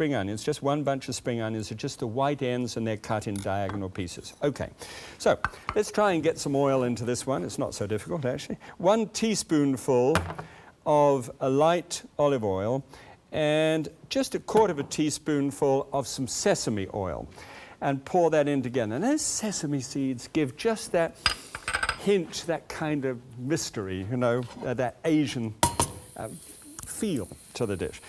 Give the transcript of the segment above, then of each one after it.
spring onions, just one bunch of spring onions, are just the white ends and they're cut in diagonal pieces. Okay, so let's try and get some oil into this one. It's not so difficult, actually. 1 teaspoonful of a light olive oil and just 1/4 teaspoonful of some sesame oil, and pour that in together. And those sesame seeds give just that hint, that kind of mystery, you know, that Asian feel to the dish.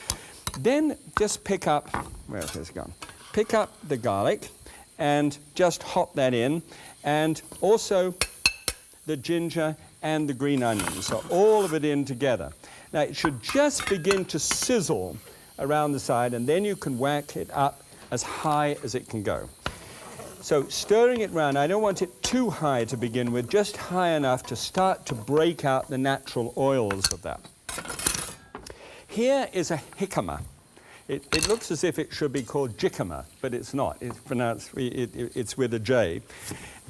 Then just pick up, where has it gone? Pick up the garlic and just hop that in, and also the ginger and the green onions, so all of it in together. Now it should just begin to sizzle around the side, and then you can whack it up as high as it can go. So stirring it round, I don't want it too high to begin with, just high enough to start to break out the natural oils of that. Here is a jicama. It looks as if it should be called jicama, but it's not. It's pronounced, it's with a J.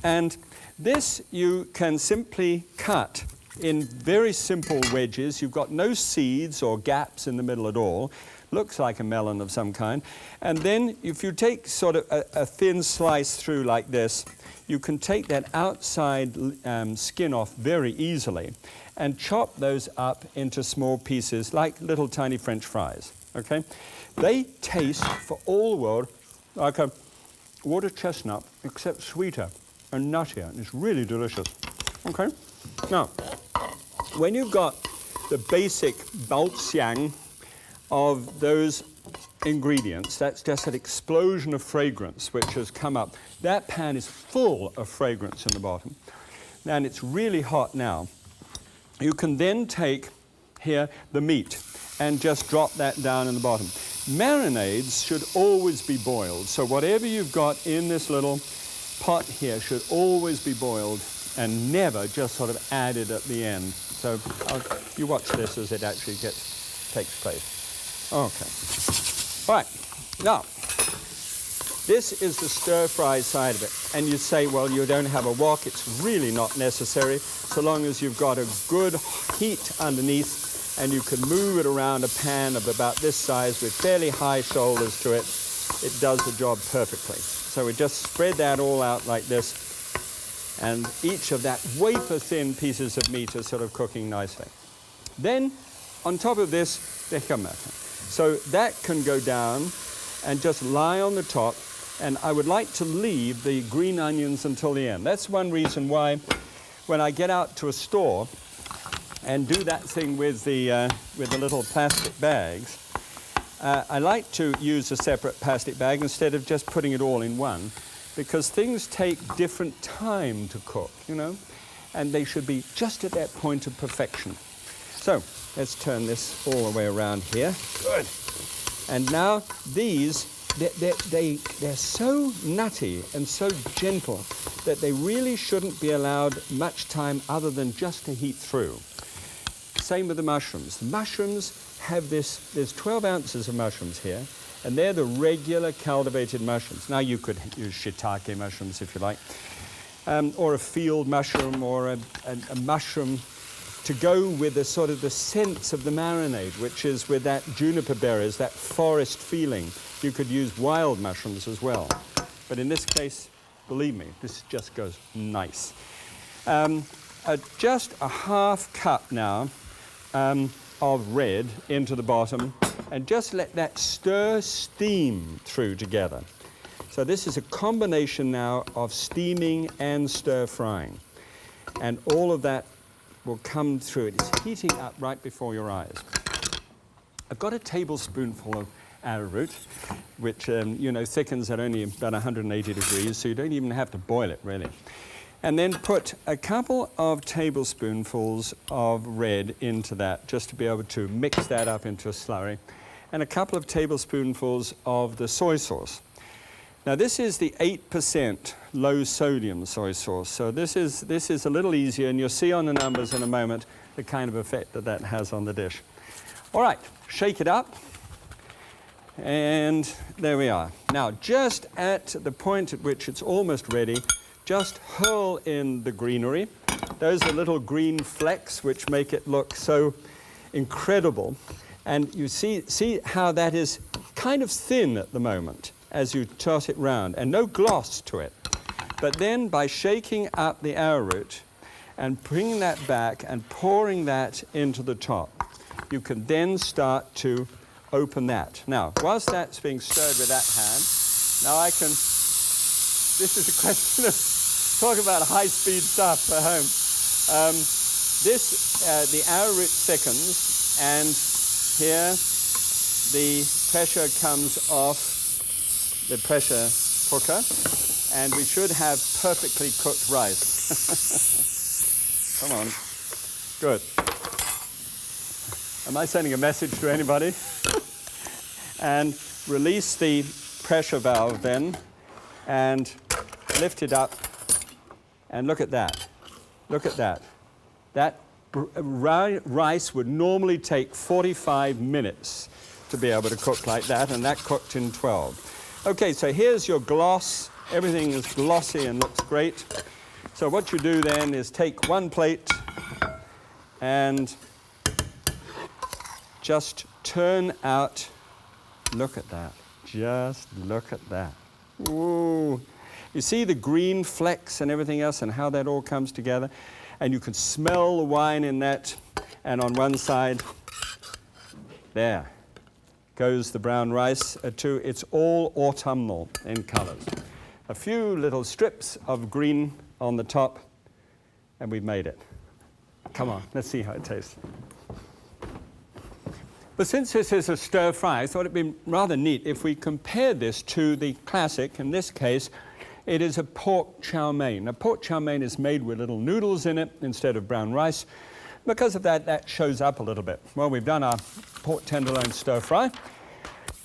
And this you can simply cut in very simple wedges. You've got no seeds or gaps in the middle at all. Looks like a melon of some kind. And then if you take sort of a thin slice through like this, you can take that outside skin off very easily and chop those up into small pieces like little tiny French fries, okay? They taste, for all the world, like a water chestnut, except sweeter and nuttier, and it's really delicious, okay? Now, when you've got the basic baoziang of those ingredients, that's just an explosion of fragrance which has come up. That pan is full of fragrance in the bottom, and it's really hot now. You can then take here the meat and just drop that down in the bottom. Marinades should always be boiled, so whatever you've got in this little pot here should always be boiled and never just sort of added at the end. So you watch this as it actually takes place. Okay. All right. Now, this is the stir-fry side of it. And you say, well, you don't have a wok. It's really not necessary, so long as you've got a good heat underneath and you can move it around a pan of about this size with fairly high shoulders to it. It does the job perfectly. So we just spread that all out like this, and each of that wafer-thin pieces of meat is sort of cooking nicely. Then, on top of this, the jicama. So that can go down and just lie on the top, and I would like to leave the green onions until the end. That's one reason why when I get out to a store and do that thing with the little plastic bags, I like to use a separate plastic bag instead of just putting it all in one, because things take different time to cook, you know, and they should be just at that point of perfection. So let's turn this all the way around here. Good. And now these, they're so nutty and so gentle that they really shouldn't be allowed much time other than just to heat through. Same with the mushrooms. The mushrooms have this, there's 12 ounces of mushrooms here, and they're the regular cultivated mushrooms. Now you could use shiitake mushrooms if you like, or a field mushroom, or a mushroom to go with the sort of the sense of the marinade, which is with that juniper berries, that forest feeling. You could use wild mushrooms as well. But in this case, believe me, this just goes nice. Just a half cup now of red into the bottom, and just let that steam through together. So this is a combination now of steaming and stir frying, and all of that will come through. It's heating up right before your eyes. I've got a tablespoonful of arrowroot, which you know, thickens at only about 180 degrees, so you don't even have to boil it really. And then put a couple of tablespoonfuls of red into that, just to be able to mix that up into a slurry, and a couple of tablespoonfuls of the soy sauce. Now this is the 8% low sodium soy sauce, so this is a little easier, and you'll see on the numbers in a moment the kind of effect that that has on the dish. All right, shake it up, and there we are. Now just at the point at which it's almost ready, just hurl in the greenery. Those are little green flecks which make it look so incredible. And you see how that is kind of thin at the moment as you toss it round, and no gloss to it. But then by shaking up the arrowroot and bringing that back and pouring that into the top, you can then start to open that. Now, whilst that's being stirred with that hand, now I can, this is a question of, talk about high-speed stuff at home. The arrowroot thickens, and here the pressure comes off the pressure cooker, and we should have perfectly cooked rice. Come on. Good. Am I sending a message to anybody? And release the pressure valve then, and lift it up, and look at that. Look at that. That rice would normally take 45 minutes to be able to cook like that, and that cooked in 12. Okay, so here's your gloss. Everything is glossy and looks great. So what you do then is take one plate and just turn out. Look at that. Just look at that. Ooh. You see the green flecks and everything else and how that all comes together? And you can smell the wine in that. And on one side, there goes the brown rice too. It's all autumnal in colors. A few little strips of green on the top, and we've made it. Come on, let's see how it tastes. But since this is a stir fry, I thought it'd be rather neat if we compared this to the classic. In this case, it is a pork chow mein. Now, pork chow mein is made with little noodles in it instead of brown rice. Because of that, that shows up a little bit. Well, we've done our pork tenderloin stir fry,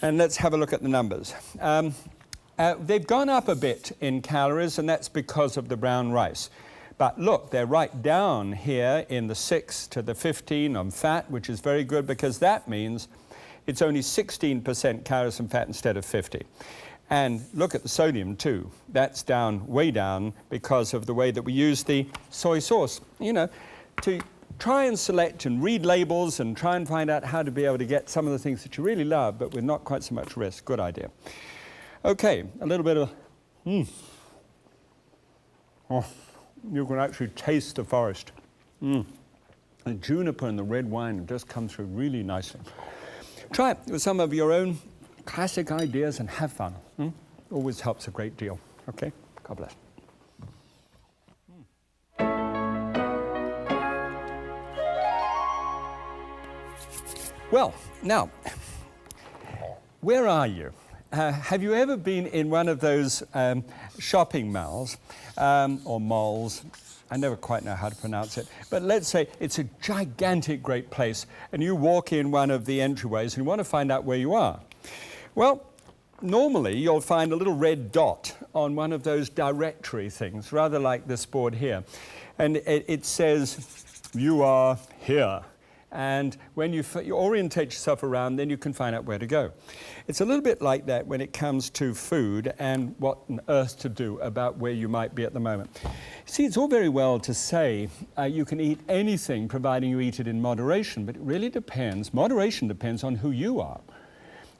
and let's have a look at the numbers. They've gone up a bit in calories, and that's because of the brown rice. But look, they're right down here in the 6 to the 15 on fat, which is very good because that means it's only 16% calories and fat instead of 50. And look at the sodium too. That's down, way down, because of the way that we use the soy sauce. You know, to try and select and read labels and try and find out how to be able to get some of the things that you really love, but with not quite so much risk. Good idea. Okay, a little bit of, Oh, you can actually taste the forest. The juniper and the red wine just come through really nicely. Try it with some of your own classic ideas and have fun. Always helps a great deal. Okay, God bless. Well, now, where are you? Have you ever been in one of those shopping malls or malls? I never quite know how to pronounce it. But let's say it's a gigantic, great place, and you walk in one of the entryways and you want to find out where you are. Well, normally you'll find a little red dot on one of those directory things, rather like this board here. And it says, you are here. And when you orientate yourself around, then you can find out where to go. It's a little bit like that when it comes to food and what on earth to do about where you might be at the moment. See, it's all very well to say you can eat anything providing you eat it in moderation, but it really depends. Moderation depends on who you are.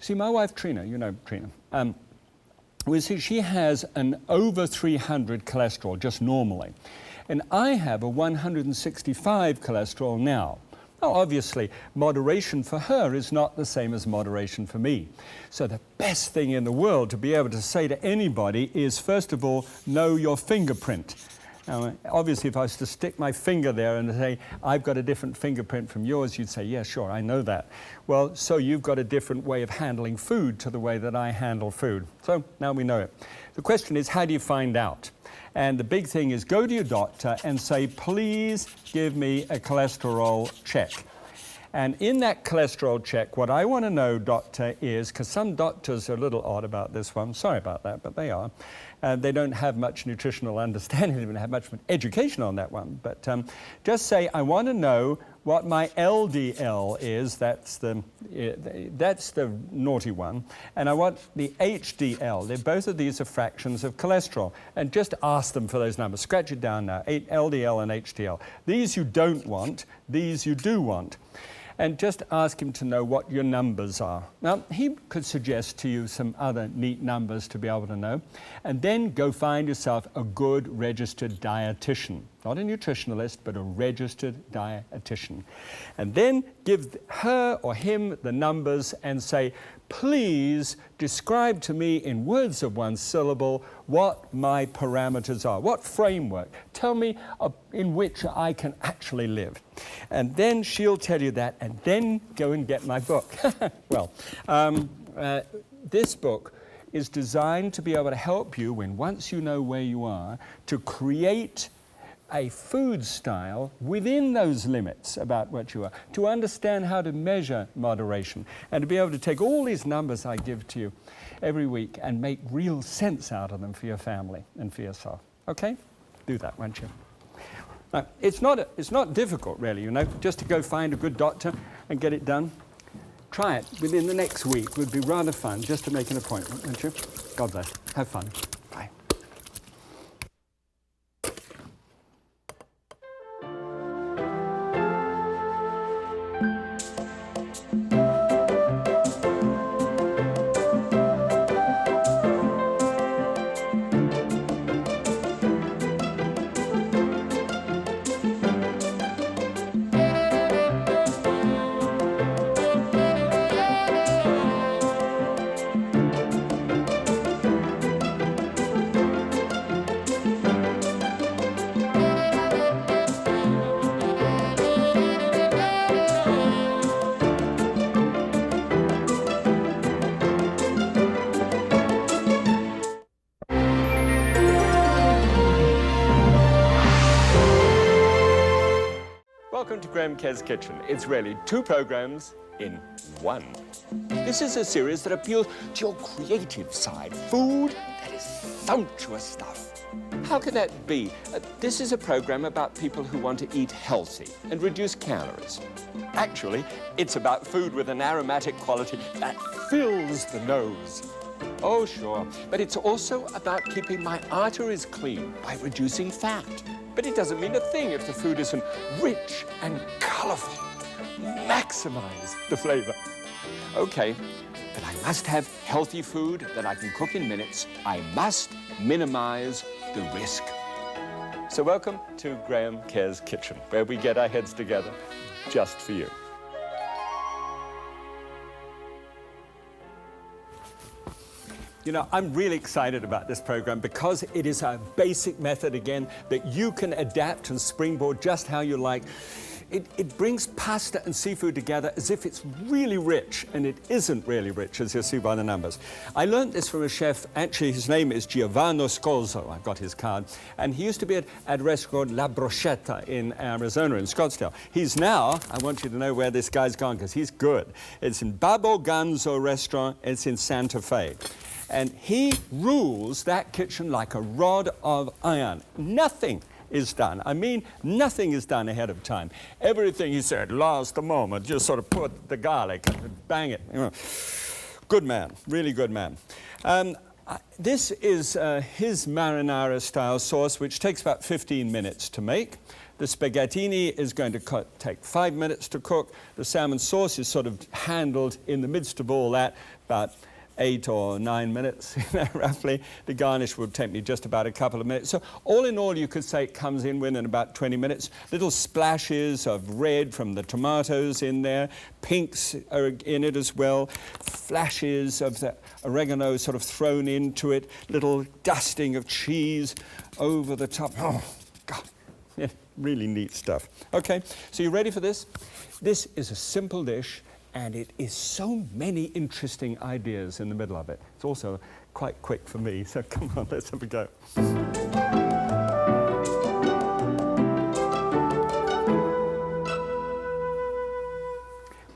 See, my wife Trina, you know Trina, she has an over 300 cholesterol just normally. And I have a 165 cholesterol now. Now, obviously, moderation for her is not the same as moderation for me. So the best thing in the world to be able to say to anybody is, first of all, know your fingerprint. Now, obviously, if I was to stick my finger there and say, I've got a different fingerprint from yours, you'd say, yeah, sure, I know that. Well, so you've got a different way of handling food to the way that I handle food. So now we know it. The question is, how do you find out? And the big thing is go to your doctor and say, please give me a cholesterol check. And in that cholesterol check, what I want to know, doctor, is, because some doctors are a little odd about this one, sorry about that, but they are, they don't have much nutritional understanding, they don't have much education on that one. But just say, I want to know what my LDL is, that's the naughty one, and I want the HDL. Both of these are fractions of cholesterol, and just ask them for those numbers. Scratch it down now, LDL and HDL. These you don't want, these you do want. and just ask him to know what your numbers are. Now, he could suggest to you some other neat numbers to be able to know, and then go find yourself a good registered dietitian. Not a nutritionalist, but a registered dietitian. And then give her or him the numbers and say, please describe to me in words of one syllable what my parameters are, what framework. Tell me in which I can actually live. And then she'll tell you that, and then go and get my book. Well, this book is designed to be able to help you when once you know where you are, to create a food style within those limits about what you are, to understand how to measure moderation, and to be able to take all these numbers I give to you every week and make real sense out of them for your family and for yourself. Okay? Do that, won't you? Now, it's not difficult, really, you know, just to go find a good doctor and get it done. Try it within the next week. It would be rather fun just to make an appointment, won't you? God bless. Have fun. Bye. Welcome to Graham Kerr's Kitchen. It's really 2 programs in 1. This is a series that appeals to your creative side. Food that is sumptuous stuff. How can that be? This is a program about people who want to eat healthy and reduce calories. Actually, it's about food with an aromatic quality that fills the nose. Oh, sure. But it's also about keeping my arteries clean by reducing fat. But it doesn't mean a thing if the food isn't rich and colorful. Maximize the flavor. Okay, but I must have healthy food that I can cook in minutes. I must minimize the risk. So welcome to Graham Kerr's Kitchen, where we get our heads together just for you. You know, I'm really excited about this program because it is a basic method, again, that you can adapt and springboard just how you like. It brings pasta and seafood together as if it's really rich, and it isn't really rich, as you'll see by the numbers. I learned this from a chef. Actually, his name is Giovanni Scorzo. I've got his card. And he used to be at a restaurant La Brochetta in Arizona, in Scottsdale. He's now, I want you to know where this guy's gone, because he's good. It's in Babo Ganzo restaurant. It's in Santa Fe. And he rules that kitchen like a rod of iron. Nothing is done. I mean, nothing is done ahead of time. Everything, he said, last moment, just sort of put the garlic and bang it. You know. Good man, really good man. This is his marinara-style sauce, which takes about 15 minutes to make. The spaghettini is going to take 5 minutes to cook. The salmon sauce is sort of handled in the midst of all that, about 8 or 9 minutes, roughly. The garnish would take me just about a couple of minutes. So all in all, you could say it comes in within about 20 minutes. Little splashes of red from the tomatoes in there. Pinks are in it as well. Flashes of the oregano sort of thrown into it. Little dusting of cheese over the top. Oh, God. Yeah, really neat stuff. Okay, so you ready for this? This is a simple dish, and it is so many interesting ideas in the middle of it. It's also quite quick for me, so come on, let's have a go.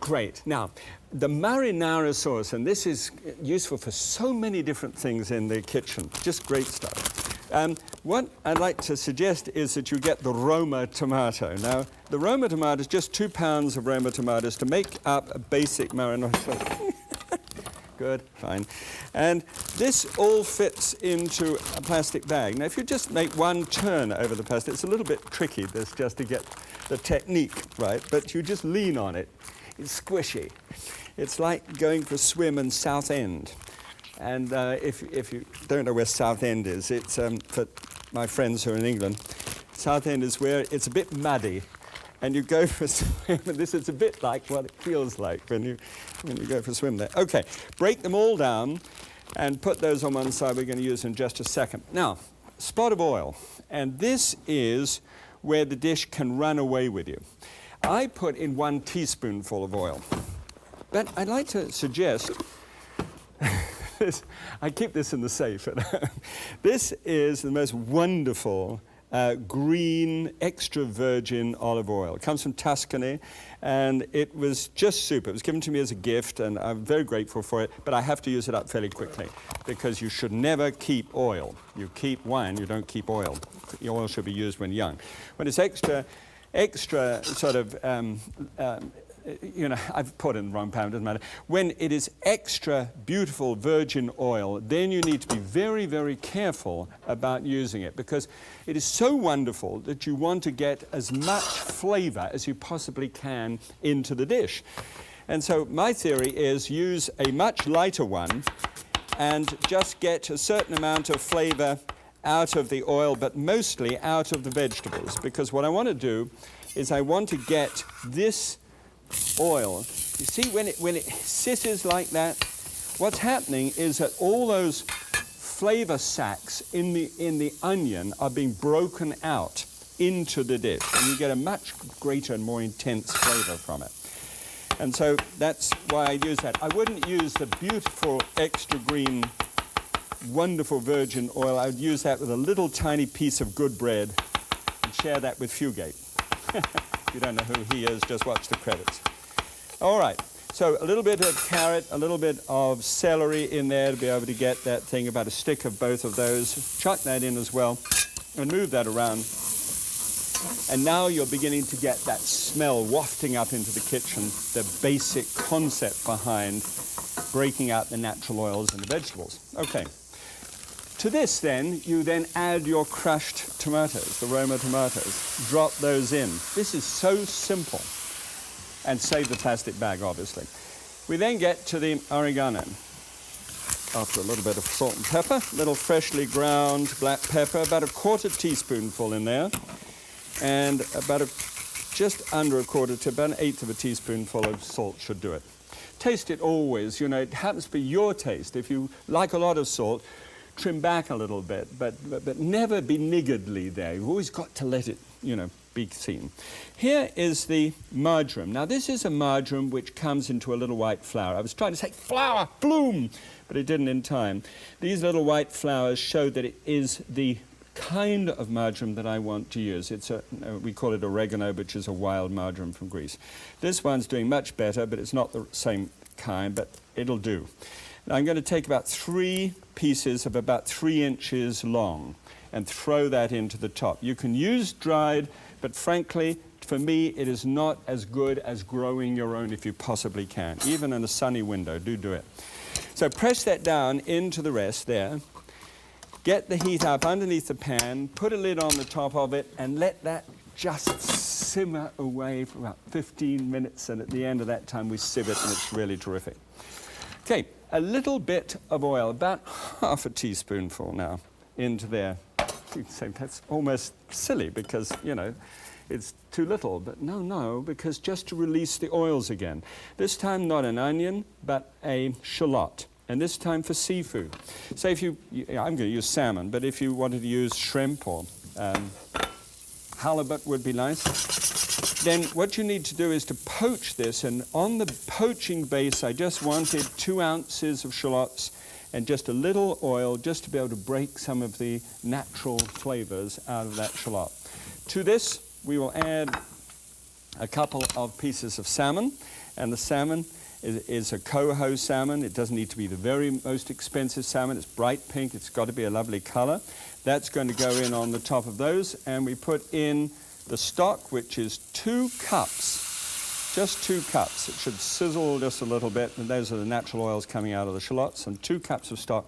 Great. Now, the marinara sauce, and this is useful for so many different things in the kitchen, just great stuff. What I'd like to suggest is that you get the Roma tomato. Now, the Roma tomato is just 2 pounds of Roma tomatoes to make up a basic marinara sauce. Good, fine. And this all fits into a plastic bag. Now, if you just make one turn over the plastic, it's a little bit tricky, this, just to get the technique right, but you just lean on it. It's squishy. It's like going for a swim in Southend. And if you don't know where Southend is, it's for my friends who are in England, Southend is where it's a bit muddy. And you go for a swim, and this is a bit like what it feels like when you go for a swim there. Okay, break them all down and put those on one side. We're going to use in just a second. Now, spot of oil. And this is where the dish can run away with you. I put in 1 teaspoonful of oil. But I'd like to suggest, I keep this in the safe. This is the most wonderful green, extra virgin olive oil. It comes from Tuscany, and it was just super. It was given to me as a gift, and I'm very grateful for it, but I have to use it up fairly quickly, because you should never keep oil. You keep wine, you don't keep oil. The oil should be used when young. When it's extra sort of, I've put in the wrong pound, doesn't matter. When it is extra beautiful virgin oil, then you need to be very, very careful about using it, because it is so wonderful that you want to get as much flavor as you possibly can into the dish. And so my theory is use a much lighter one and just get a certain amount of flavor out of the oil, but mostly out of the vegetables, because what I want to do is I want to get this oil. You see, when it sizzles like that, what's happening is that all those flavor sacs in the onion are being broken out into the dish, and you get a much greater and more intense flavor from it. And so that's why I use that. I wouldn't use the beautiful extra green wonderful virgin oil. I would use that with a little tiny piece of good bread and share that with Fugate. If you don't know who he is, just watch the credits. All right, so a little bit of carrot, a little bit of celery in there to be able to get that thing, about a stick of both of those. Chuck that in as well and move that around. And now you're beginning to get that smell wafting up into the kitchen, the basic concept behind breaking out the natural oils in the vegetables. Okay. To this then, you then add your crushed tomatoes, the Roma tomatoes. Drop those in. This is so simple. And save the plastic bag, obviously. We then get to the oregano. After a little bit of salt and pepper, a little freshly ground black pepper, about a 1/4 teaspoonful in there. And about just under a quarter to about 1/8 of a teaspoonful of salt should do it. Taste it always, it happens to be your taste. If you like a lot of salt, trim back a little bit, but never be niggardly there. You've always got to let it, be seen. Here is the marjoram. Now, this is a marjoram which comes into a little white flower. I was trying to say flower, bloom, but it didn't in time. These little white flowers show that it is the kind of marjoram that I want to use. It's we call it oregano, which is a wild marjoram from Greece. This one's doing much better, but it's not the same kind, but it'll do. Now, I'm going to take about 3 pieces of about 3 inches long and throw that into the top. You can use dried, but frankly, for me, it is not as good as growing your own if you possibly can. Even in a sunny window, do it. So press that down into the rest there. Get the heat up underneath the pan, put a lid on the top of it, and let that just simmer away for about 15 minutes, and at the end of that time, we sieve it, and it's really terrific. Okay, a little bit of oil, about 1/2 teaspoonful now, into there. You can say that's almost silly because, it's too little, but no, because just to release the oils again. This time not an onion, but a shallot, and this time for seafood. Say I'm going to use salmon, but if you wanted to use shrimp or halibut would be nice. Then what you need to do is to poach this, and on the poaching base, I just wanted 2 ounces of shallots and just a little oil just to be able to break some of the natural flavors out of that shallot. To this, we will add a couple of pieces of salmon, and the salmon is a coho salmon. It doesn't need to be the very most expensive salmon. It's bright pink. It's got to be a lovely color. That's going to go in on the top of those, and we put in the stock, which is 2 cups. Just 2 cups. It should sizzle just a little bit, and those are the natural oils coming out of the shallots, and 2 cups of stock.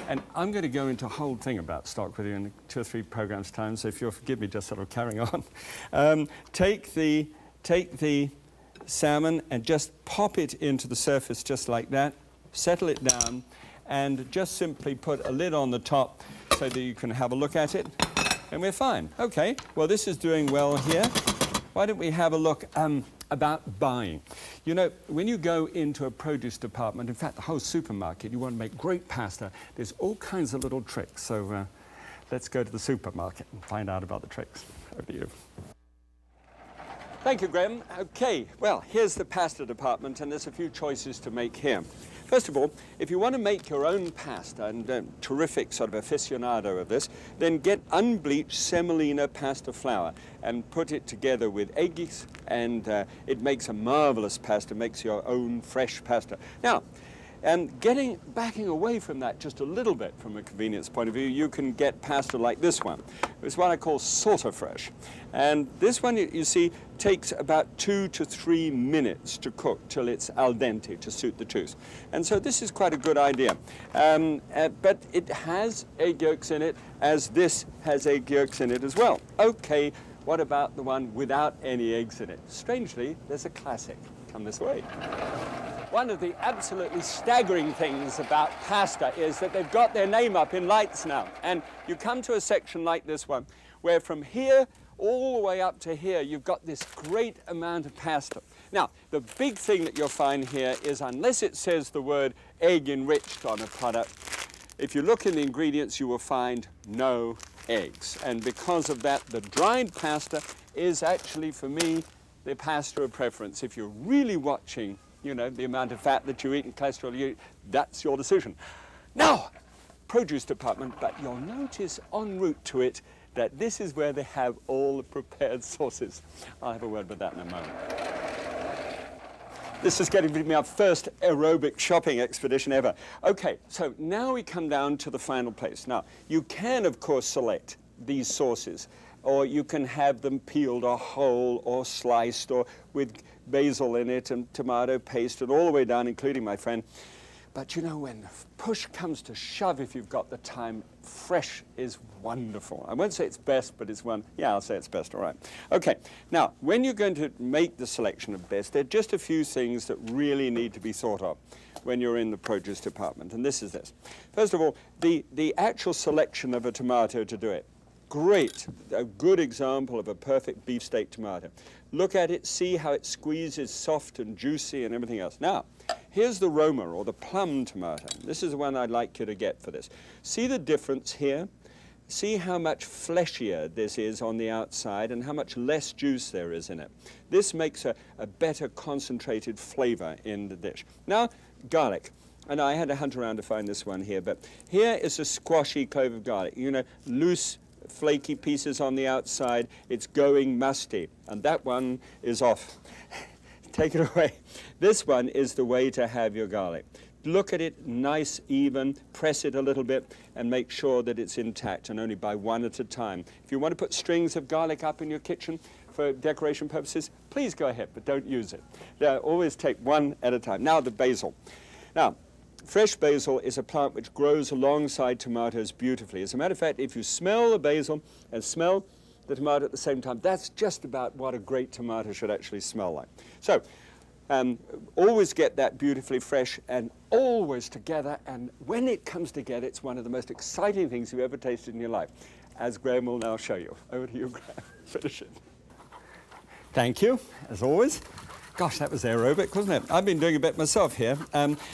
And I'm going to go into a whole thing about stock with you in 2 or 3 programs' time, so if you'll forgive me just sort of carrying on. Take the salmon and just pop it into the surface just like that, settle it down, and just simply put a lid on the top so that you can have a look at it, and we're fine. Okay, well, this is doing well here. Why don't we have a look about buying? You know, when you go into a produce department, in fact, the whole supermarket, you want to make great pasta, there's all kinds of little tricks. So let's go to the supermarket and find out about the tricks. Over to you. Thank you, Graham. Okay, well, here's the pasta department, and there's a few choices to make here. First of all, if you want to make your own pasta, and terrific sort of aficionado of this, then get unbleached semolina pasta flour and put it together with eggs, and it makes a marvelous pasta, makes your own fresh pasta. Now, backing away from that just a little bit from a convenience point of view, you can get pasta like this one. It's what I call sorta fresh. And this one, you see, takes about 2 to 3 minutes to cook till it's al dente to suit the tooth. And so this is quite a good idea. But it has egg yolks in it, as this has egg yolks in it as well. Okay, what about the one without any eggs in it? Strangely, there's a classic. Come this way. One of the absolutely staggering things about pasta is that they've got their name up in lights now. And you come to a section like this one, where from here all the way up to here, you've got this great amount of pasta. Now, the big thing that you'll find here is, unless it says the word egg enriched on a product, if you look in the ingredients, you will find no eggs. And because of that, the dried pasta is actually, for me, the pasta of preference. If you're really watching, you know, the amount of fat that you eat and cholesterol you eat, that's your decision. Now, produce department, but you'll notice en route to it that this is where they have all the prepared sauces. I'll have a word with that in a moment. This is getting to be our first aerobic shopping expedition ever. Okay, so now we come down to the final place. Now, you can, of course, select these sauces, or you can have them peeled or whole or sliced or with basil in it and tomato paste and all the way down, including my friend. But you know, when push comes to shove, if you've got the time, fresh is wonderful. I won't say it's best, but it's one. Yeah, I'll say it's best, all right. Okay, now, when you're going to make the selection of best, there are just a few things that really need to be thought of when you're in the produce department, and this is this. First of all, the actual selection of a tomato to do it. Great, a good example of a perfect beefsteak tomato. Look at it, see how it squeezes soft and juicy and everything else. Now, here's the Roma, or the plum tomato. This is the one I'd like you to get for this. See the difference here? See how much fleshier this is on the outside and how much less juice there is in it. This makes a better concentrated flavor in the dish. Now, garlic. And I had to hunt around to find this one here, but here is a squashy clove of garlic. You know, loose, flaky pieces on the outside, it's going musty, and that one is off. Take it away. This one is the way to have your garlic. Look at it, nice, even, press it a little bit, and make sure that it's intact, and only by one at a time. If you want to put strings of garlic up in your kitchen for decoration purposes, please go ahead, but don't use it. Always take one at a time. Now the basil. Now, fresh basil is a plant which grows alongside tomatoes beautifully. As a matter of fact, if you smell the basil and smell the tomato at the same time, that's just about what a great tomato should actually smell like. So, always get that beautifully fresh and always together, and when it comes together, it's one of the most exciting things you've ever tasted in your life, as Graham will now show you. Over to you, Graham. Finish it. Thank you, as always. Gosh, that was aerobic, wasn't it? I've been doing a bit myself here.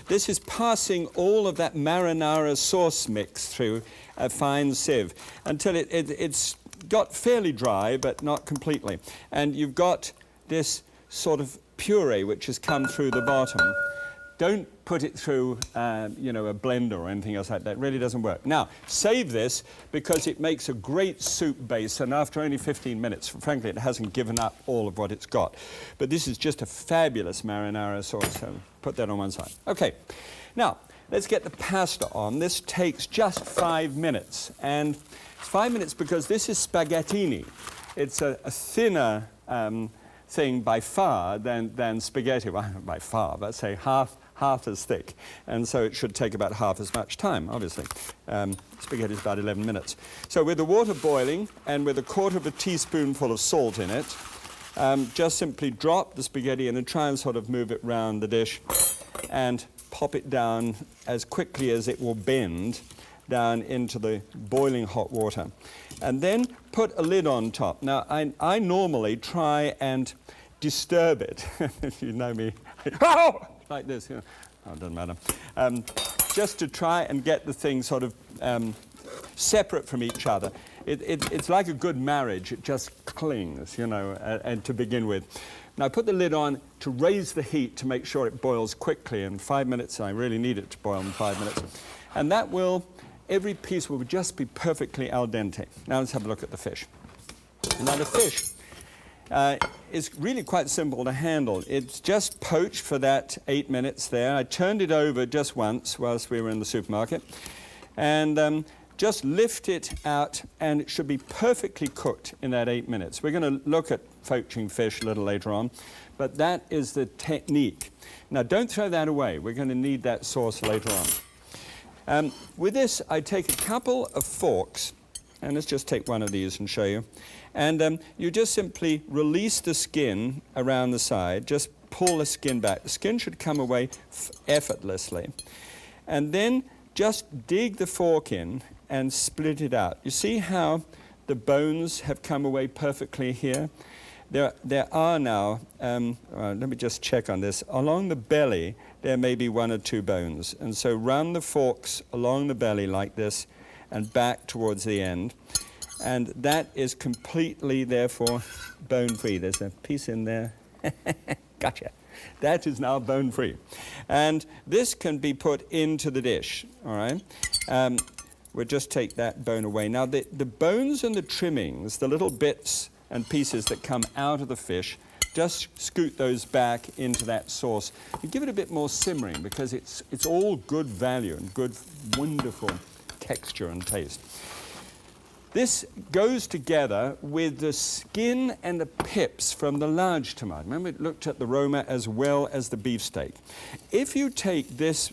This is passing all of that marinara sauce mix through a fine sieve until it's got fairly dry, but not completely. And you've got this sort of puree which has come through the bottom. Don't put it through, you know, a blender or anything else like that. It really doesn't work. Now, save this because it makes a great soup base, and after only 15 minutes, frankly, it hasn't given up all of what it's got. But this is just a fabulous marinara sauce, so put that on one side. Okay, now, let's get the pasta on. This takes just 5 minutes, and it's 5 minutes because this is spaghettini. It's a thinner thing by far than spaghetti. Well, by far, but say half as thick, and so it should take about half as much time, obviously. Spaghetti is about 11 minutes. So with the water boiling and with 1/4 teaspoonful of salt in it, just simply drop the spaghetti in and try and sort of move it round the dish and pop it down as quickly as it will bend down into the boiling hot water. And then put a lid on top. Now, I normally try and disturb it. If you know me, like this. You know. Oh, it doesn't matter. Just to try and get the thing sort of separate from each other. It's like a good marriage. It just clings, you know, and to begin with. Now, put the lid on to raise the heat to make sure it boils quickly. In 5 minutes, I really need it to boil in 5 minutes. And that will, every piece will just be perfectly al dente. Now, let's have a look at the fish. Now, the fish is really quite simple to handle. It's just poached for that 8 minutes there. I turned it over just once whilst we were in the supermarket. And just lift it out, and it should be perfectly cooked in that 8 minutes. We're going to look at poaching fish a little later on, but that is the technique. Now, don't throw that away. We're going to need that sauce later on. With this, I take a couple of forks, and let's just take one of these and show you. And you just simply release the skin around the side, just pull the skin back. The skin should come away effortlessly. And then just dig the fork in and split it out. You see how the bones have come away perfectly here? There are now, let me just check on this, along the belly there may be 1 or 2 bones, and so run the forks along the belly like this and back towards the end, and that is completely therefore bone-free. There's a piece in there. Gotcha. That is now bone-free. And this can be put into the dish, all right? We'll just take that bone away. Now, the bones and the trimmings, the little bits and pieces that come out of the fish, just scoot those back into that sauce. And give it a bit more simmering, because it's all good value and good, wonderful texture and taste. This goes together with the skin and the pips from the large tomato. Remember, it looked at the Roma as well as the beefsteak. If you take this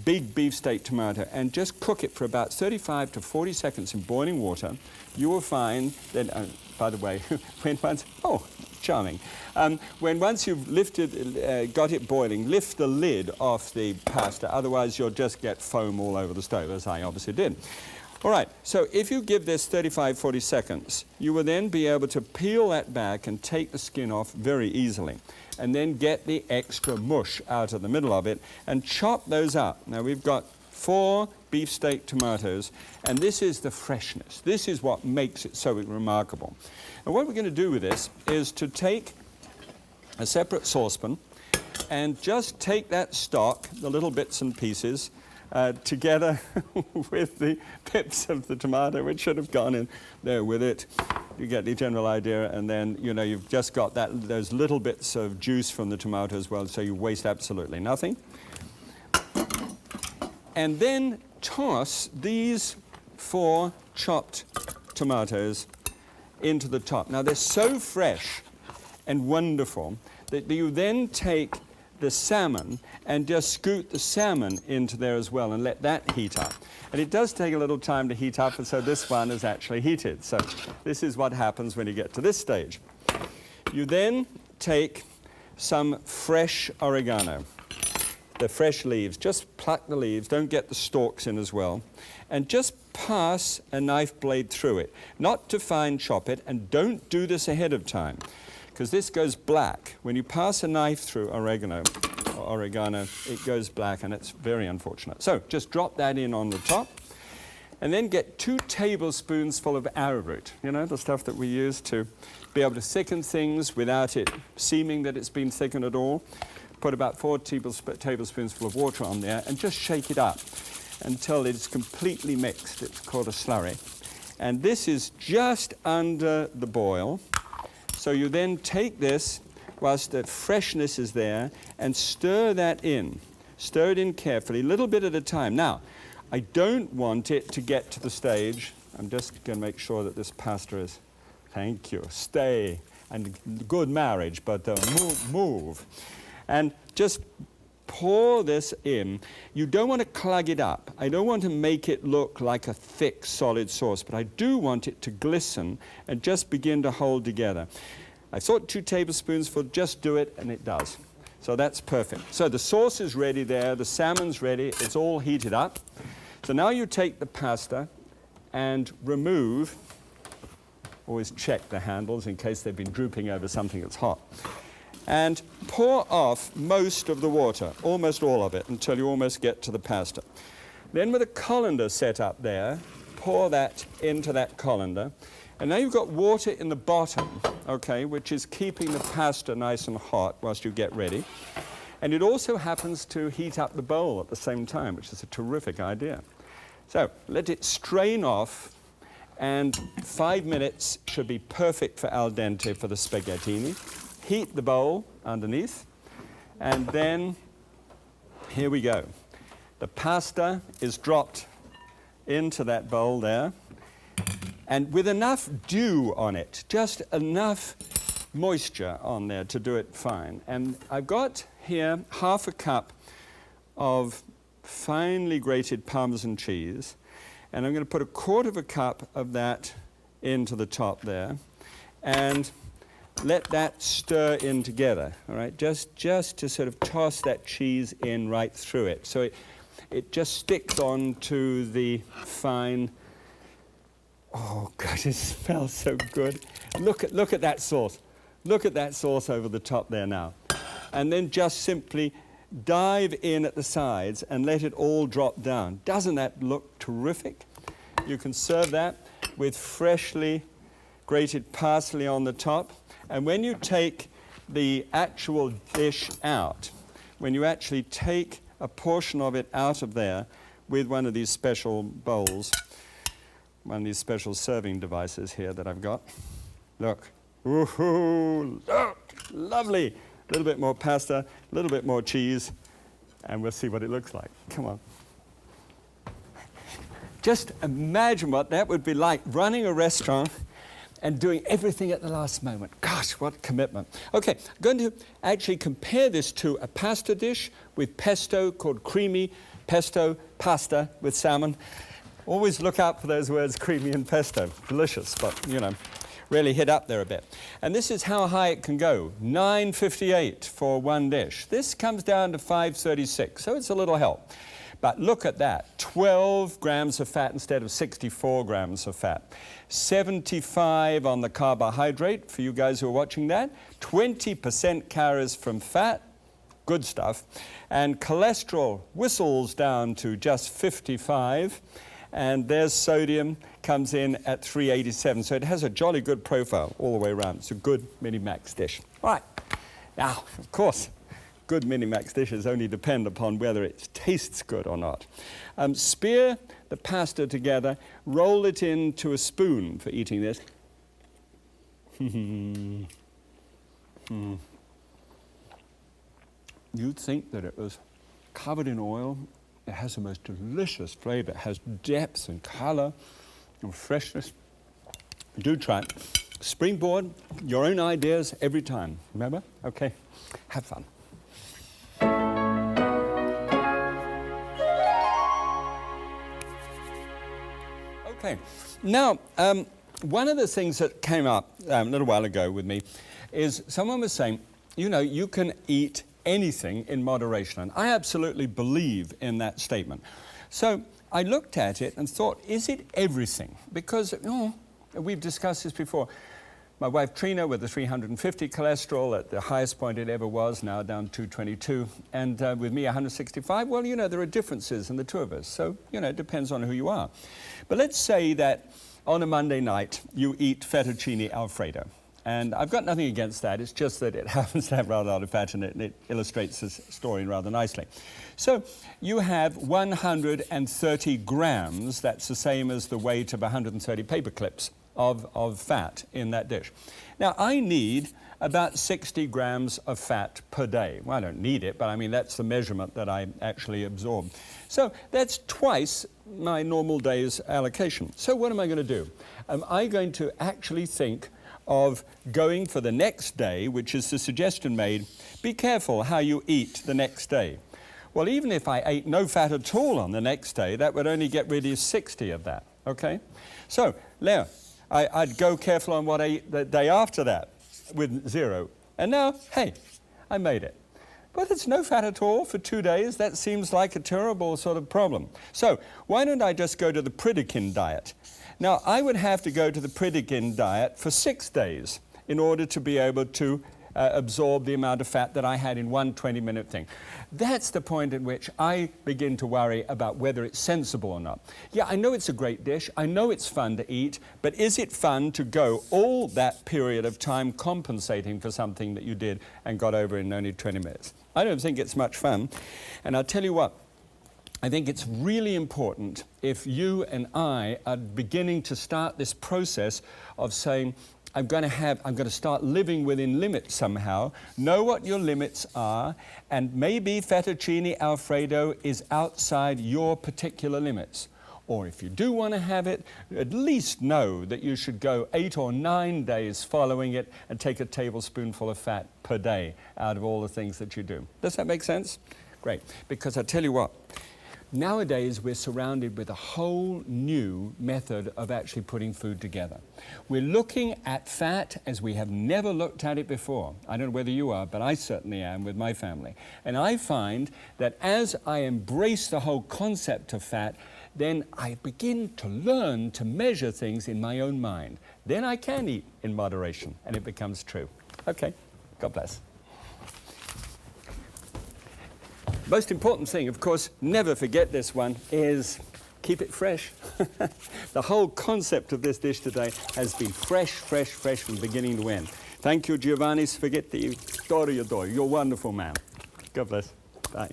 big beefsteak tomato and just cook it for about 35 to 40 seconds in boiling water, you will find that, by the way, charming. When once you've lifted, got it boiling, lift the lid off the pasta, otherwise you'll just get foam all over the stove, as I obviously did. All right, so if you give this 35, 40 seconds, you will then be able to peel that back and take the skin off very easily, and then get the extra mush out of the middle of it and chop those up. Now, we've got 4 beefsteak tomatoes, and this is the freshness. This is what makes it so remarkable. And what we're going to do with this is to take a separate saucepan and just take that stock, the little bits and pieces, together with the pips of the tomato, which should have gone in there with it. You get the general idea, and then, you know, you've just got those little bits of juice from the tomato as well, so you waste absolutely nothing. And then toss these 4 chopped tomatoes into the top. Now, they're so fresh and wonderful that you then take the salmon and just scoot the salmon into there as well and let that heat up. And it does take a little time to heat up, and so this one is actually heated. So this is what happens when you get to this stage. You then take some fresh oregano, the fresh leaves. Just pluck the leaves, don't get the stalks in as well, and just pass a knife blade through it. Not to fine chop it, and don't do this ahead of time, because this goes black. When you pass a knife through oregano, it goes black, and it's very unfortunate. So just drop that in on the top, and then get 2 tablespoons full of arrowroot, you know, the stuff that we use to be able to thicken things without it seeming that it's been thickened at all. Put about 4 tablespoons full of water on there, and just shake it up until it's completely mixed. It's called a slurry. And this is just under the boil. So you then take this, whilst the freshness is there, and stir that in. Stir it in carefully, a little bit at a time. Now, I don't want it to get to the stage. I'm just going to make sure that this pasta is, thank you, stay, and good marriage, but move. And just pour this in. You don't want to clog it up. I don't want to make it look like a thick, solid sauce, but I do want it to glisten and just begin to hold together. I thought 2 tablespoons would just do it, and it does. So that's perfect. So the sauce is ready there, the salmon's ready, it's all heated up. So now you take the pasta and remove, always check the handles in case they've been drooping over something that's hot, and pour off most of the water, almost all of it, until you almost get to the pasta. Then with a colander set up there, pour that into that colander, and now you've got water in the bottom, okay, which is keeping the pasta nice and hot whilst you get ready. And it also happens to heat up the bowl at the same time, which is a terrific idea. So let it strain off, and 5 minutes should be perfect for al dente for the spaghettini. Heat the bowl underneath, and then here we go. The pasta is dropped into that bowl there, and with enough dew on it, just enough moisture on there to do it fine. And I've got here half a cup of finely grated Parmesan cheese, and I'm going to put 1/4 cup of that into the top there, and let that stir in together, all right? Just to sort of toss that cheese in right through it. So it just sticks on to the fine. Oh, God, it smells so good. Look at that sauce. Look at that sauce over the top there now. And then just simply dive in at the sides and let it all drop down. Doesn't that look terrific? You can serve that with freshly grated parsley on the top. And when you take the actual dish out, when you actually take a portion of it out of there with one of these special bowls, one of these special serving devices here that I've got. Look. Woohoo! Look! Lovely! A little bit more pasta, a little bit more cheese, and we'll see what it looks like. Come on. Just imagine what that would be like, running a restaurant and doing everything at the last moment. Gosh, what commitment. Okay, I'm going to actually compare this to a pasta dish with pesto called creamy pesto pasta with salmon. Always look out for those words, creamy and pesto. Delicious, but, really hit up there a bit. And this is how high it can go, 9.58 for one dish. This comes down to 5.36, so it's a little help. But look at that, 12 grams of fat instead of 64 grams of fat. 75 on the carbohydrate, for you guys who are watching that. 20% calories from fat, good stuff. And cholesterol whistles down to just 55. And there's sodium, comes in at 387. So it has a jolly good profile all the way around. It's a good Minimax dish. All right. Now, of course, good Minimax dishes only depend upon whether it tastes good or not. Spear the pasta together, roll it into a spoon for eating this. You'd think that it was covered in oil. It has the most delicious flavor. It has depth and color and freshness. Do try it. Springboard, your own ideas every time. Remember? Okay, have fun. Okay, now, one of the things that came up a little while ago with me is someone was saying, you can eat anything in moderation. And I absolutely believe in that statement. So I looked at it and thought, is it everything? Because, we've discussed this before. My wife Trina with the 350 cholesterol at the highest point it ever was, now down to 222. And with me 165, well, there are differences in the two of us. So, it depends on who you are. But let's say that on a Monday night, you eat fettuccine Alfredo. And I've got nothing against that. It's just that it happens to have rather a lot of fat in it, and it illustrates this story rather nicely. So you have 130 grams. That's the same as the weight of 130 paper clips of fat in that dish. Now, I need about 60 grams of fat per day. Well, I don't need it, but I mean, that's the measurement that I actually absorb. So that's twice my normal day's allocation. So what am I going to do? Am I going to actually think of going for the next day, which is the suggestion made, be careful how you eat the next day. Well, even if I ate no fat at all on the next day, that would only get rid of 60 of that, okay? So, now, I'd go careful on what I eat the day after that. with 0. And now, hey, I made it. But it's no fat at all for 2 days. That seems like a terrible sort of problem. So why don't I just go to the Pritikin diet? Now, I would have to go to the Pritikin diet for 6 days in order to be able to absorb the amount of fat that I had in one 20-minute thing. That's the point at which I begin to worry about whether it's sensible or not. Yeah, I know it's a great dish. I know it's fun to eat, but is it fun to go all that period of time compensating for something that you did and got over in only 20 minutes? I don't think it's much fun. And I'll tell you what, I think it's really important if you and I are beginning to start this process of saying, I'm going to start living within limits somehow. Know what your limits are, and maybe fettuccine Alfredo is outside your particular limits. Or if you do want to have it, at least know that you should go 8 or 9 days following it and take a tablespoonful of fat per day out of all the things that you do. Does that make sense? Great. Because I tell you what, nowadays we're surrounded with a whole new method of actually putting food together. We're looking at fat as we have never looked at it before. I don't know whether you are, but I certainly am with my family. And I find that as I embrace the whole concept of fat, then I begin to learn to measure things in my own mind. Then I can eat in moderation, and it becomes true. Okay, God bless. Most important thing, of course, never forget this one, is keep it fresh. The whole concept of this dish today has been fresh, fresh, fresh from beginning to end. Thank you, Giovanni Spaghetti. You're a wonderful man. God bless. Bye.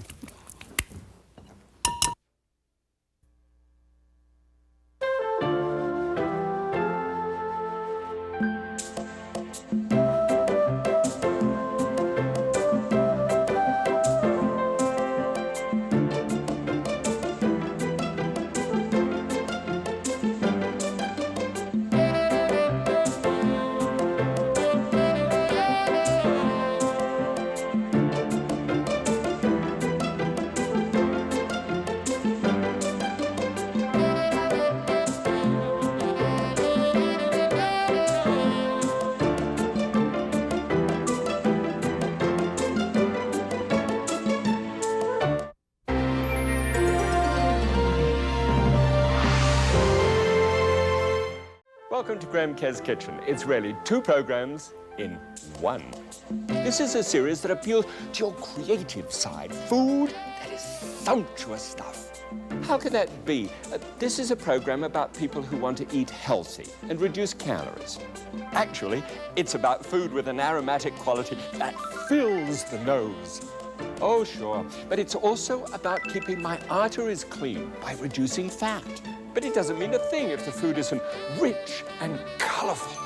Welcome to Graham Kerr's Kitchen. It's really 2 programs in 1. This is a series that appeals to your creative side. Food that is sumptuous stuff. How could that be? This is a program about people who want to eat healthy and reduce calories. Actually, it's about food with an aromatic quality that fills the nose. Oh, sure. But it's also about keeping my arteries clean by reducing fat. But it doesn't mean a thing if the food isn't rich and colorful.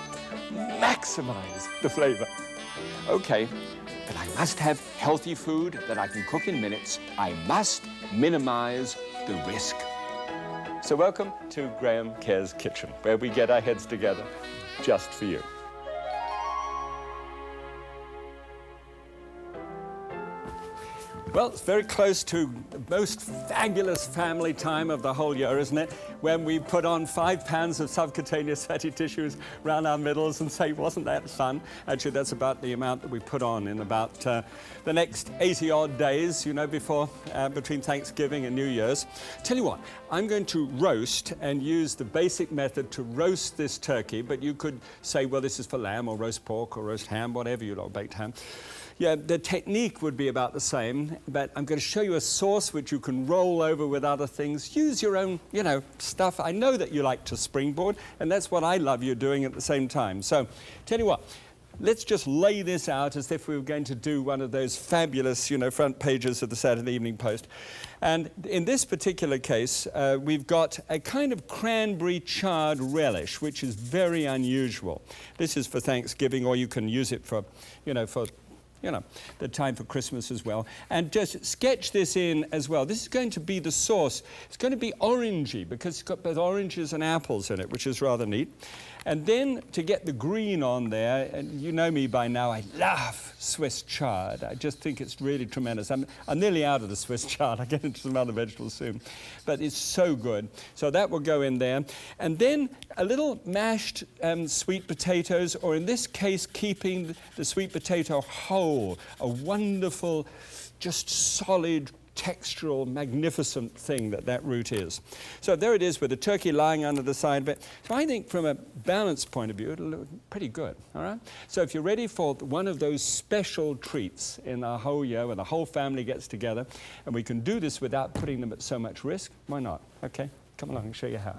Maximize the flavor. Okay, but I must have healthy food that I can cook in minutes. I must minimize the risk. So welcome to Graham Kerr's Kitchen, where we get our heads together just for you. Well, it's very close to the most fabulous family time of the whole year, isn't it? When we put on 5 pounds of subcutaneous fatty tissues around our middles and say, wasn't that fun? Actually, that's about the amount that we put on in about the next 80-odd days, you know, between Thanksgiving and New Year's. Tell you what, I'm going to roast and use the basic method to roast this turkey, but you could say, well, this is for lamb or roast pork or roast ham, whatever you like, baked ham. Yeah, the technique would be about the same, but I'm going to show you a sauce which you can roll over with other things. Use your own, you know, stuff. I know that you like to springboard, and that's what I love you doing at the same time. So, tell you what, let's just lay this out as if we were going to do one of those fabulous, you know, front pages of the Saturday Evening Post. And in this particular case, we've got a kind of cranberry charred relish, which is very unusual. This is for Thanksgiving, or you can use it for, the time for Christmas as well. And just sketch this in as well. This is going to be the sauce. It's going to be orangey because it's got both oranges and apples in it, which is rather neat. And then to get the green on there, and you know me by now, I love Swiss chard. I just think it's really tremendous. I'm nearly out of the Swiss chard. I'll get into some other vegetables soon. But it's so good. So that will go in there. And then a little mashed sweet potatoes, or in this case, keeping the sweet potato whole, a wonderful, just solid, textural, magnificent thing that root is. So there it is with the turkey lying under the side of it. So I think from a balance point of view, it'll look pretty good, all right? So if you're ready for one of those special treats in our whole year where the whole family gets together, and we can do this without putting them at so much risk, why not? Okay, come along and show you how.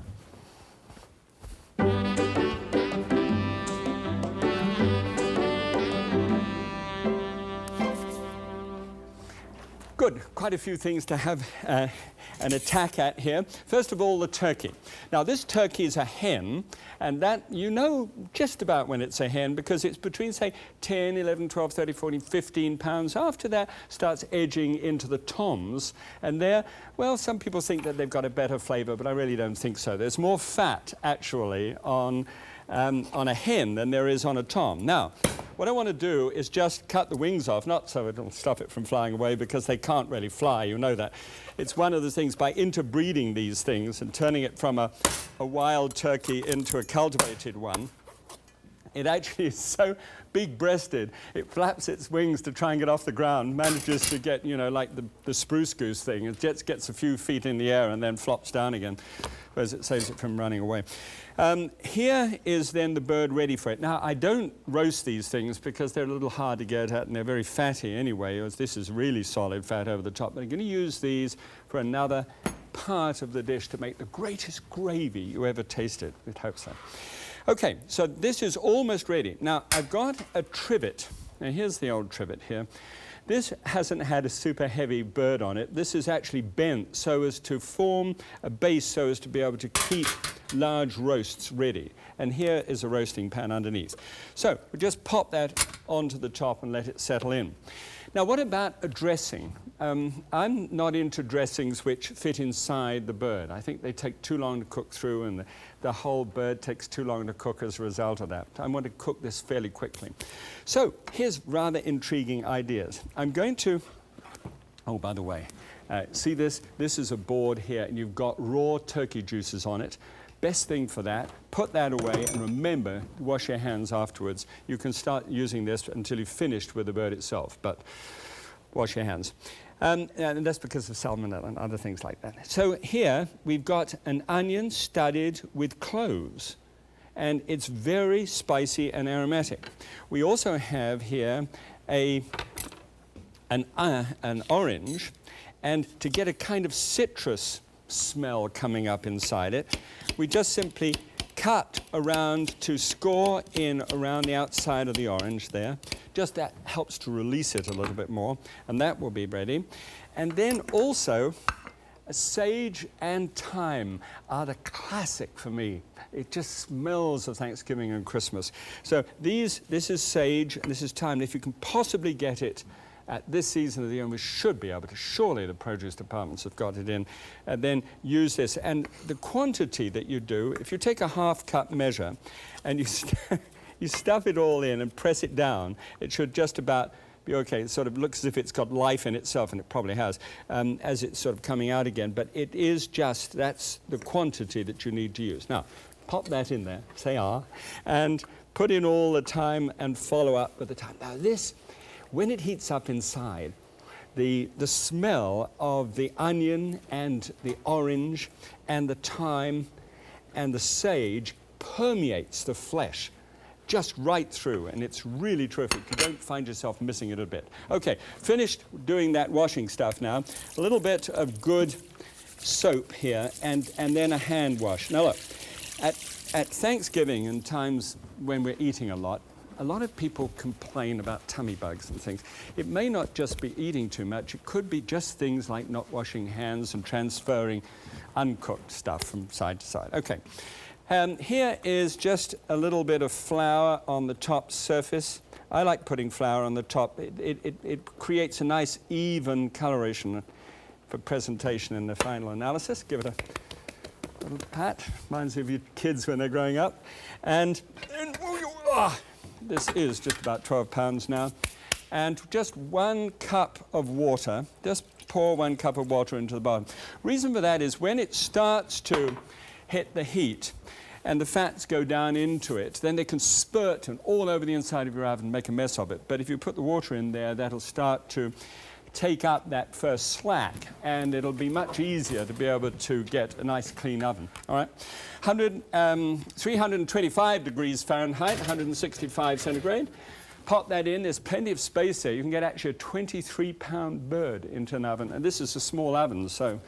Good, quite a few things to have an attack at here. First of all, the turkey. Now this turkey is a hen, and that you know just about when it's a hen because it's between, say, 10, 11, 12, 13, 14, 15 pounds. After that, starts edging into the toms, and there, well, some people think that they've got a better flavor, but I really don't think so. There's more fat, actually, on a hen than there is on a tom. Now, what I want to do is just cut the wings off, not so it'll stop it from flying away because they can't really fly, you know that. It's one of the things, by interbreeding these things and turning it from a wild turkey into a cultivated one, it actually is so big-breasted, it flaps its wings to try and get off the ground, manages to get, you know, like the spruce goose thing. It just gets a few feet in the air and then flops down again, whereas it saves it from running away. Here is then the bird ready for it. Now, I don't roast these things because they're a little hard to get at and they're very fatty anyway, as this is really solid fat over the top. But I'm going to use these for another part of the dish to make the greatest gravy you ever tasted. We'd hope so. Okay, so this is almost ready. Now, I've got a trivet. Now, here's the old trivet here. This hasn't had a super heavy bird on it. This is actually bent so as to form a base so as to be able to keep large roasts ready. And here is a roasting pan underneath. So we just pop that onto the top and let it settle in. Now, what about a dressing? I'm not into dressings which fit inside the bird. I think they take too long to cook through, and the whole bird takes too long to cook as a result of that. I want to cook this fairly quickly. So here's rather intriguing ideas. I'm going to, oh, by the way, see this? This is a board here, and you've got raw turkey juices on it. Best thing for that, put that away, and remember, wash your hands afterwards. You can start using this until you've finished with the bird itself, but wash your hands. And that's because of salmonella and other things like that. So here, we've got an onion studded with cloves, and it's very spicy and aromatic. We also have here an orange, and to get a kind of citrus smell coming up inside it, we just simply cut around to score in around the outside of the orange there. Just that helps to release it a little bit more, and that will be ready. And then also, sage and thyme are the classic for me. It just smells of Thanksgiving and Christmas. So this is sage and this is thyme. If you can possibly get it at this season of the year, and we should be able to, surely the produce departments have got it in, and then use this. And the quantity that you do, if you take a half-cup measure and you stuff it all in and press it down, it should just about be okay. It sort of looks as if it's got life in itself, and it probably has, as it's sort of coming out again. But it is just, that's the quantity that you need to use. Now, pop that in there, say ah, and put in all the thyme and follow up with the thyme. Now this, when it heats up inside, the smell of the onion and the orange and the thyme and the sage permeates the flesh just right through, and it's really terrific. You don't find yourself missing it a bit. Okay, finished doing that washing stuff now. A little bit of good soap here, and then a hand wash. Now look, at Thanksgiving and times when we're eating a lot of people complain about tummy bugs and things. It may not just be eating too much. It could be just things like not washing hands and transferring uncooked stuff from side to side. Okay. Here is just a little bit of flour on the top surface. I like putting flour on the top. It creates a nice even coloration for presentation in the final analysis. Give it a little pat. Reminds me of your kids when they're growing up. And this is just about 12 pounds now. And just 1 cup of water. Just pour 1 cup of water into the bottom. Reason for that is when it starts to hit the heat, and the fats go down into it, then they can spurt and all over the inside of your oven and make a mess of it. But if you put the water in there, that'll start to take up that first slack, and it'll be much easier to be able to get a nice clean oven. All right, 325 degrees Fahrenheit, 165 centigrade. Pop that in. There's plenty of space there. You can get actually a 23-pound bird into an oven, and this is a small oven, so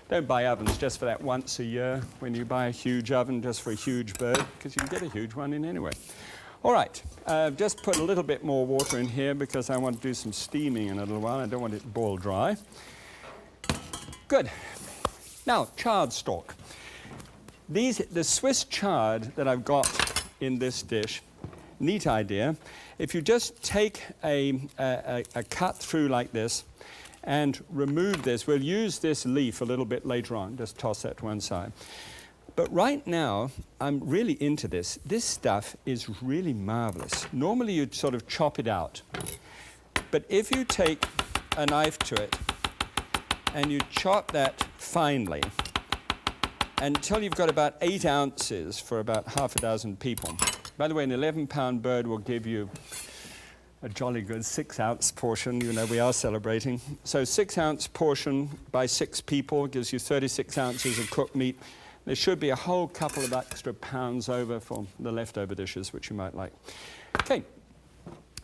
don't buy ovens just for that once a year when you buy a huge oven just for a huge bird, because you can get a huge one in anyway. All right, just put a little bit more water in here because I want to do some steaming in a little while. I don't want it to boil dry. Good. Now, chard stalk. The Swiss chard that I've got in this dish, neat idea. If you just take a cut through like this and remove this, we'll use this leaf a little bit later on, just toss that to one side. But right now, I'm really into this. This stuff is really marvelous. Normally you'd sort of chop it out. But if you take a knife to it and you chop that finely until you've got about 8 ounces for about half a dozen people. By the way, an 11-pound bird will give you a jolly good 6-ounce portion. You know, we are celebrating. So 6-ounce portion by 6 people gives you 36 ounces of cooked meat. There should be a whole couple of extra pounds over for the leftover dishes, which you might like. Okay,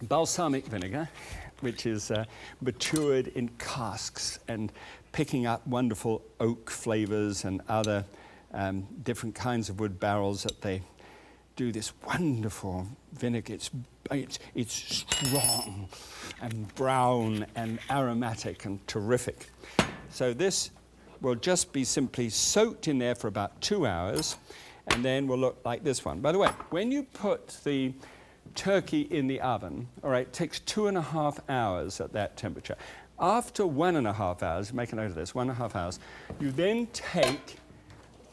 balsamic vinegar, which is matured in casks and picking up wonderful oak flavors and other different kinds of wood barrels that they do this wonderful vinegar. It's strong and brown and aromatic and terrific. So this will just be simply soaked in there for about 2 hours, and then will look like this one. By the way, when you put the turkey in the oven, all right, it takes 2.5 hours at that temperature. After 1.5 hours, make a note of this, 1.5 hours, you then take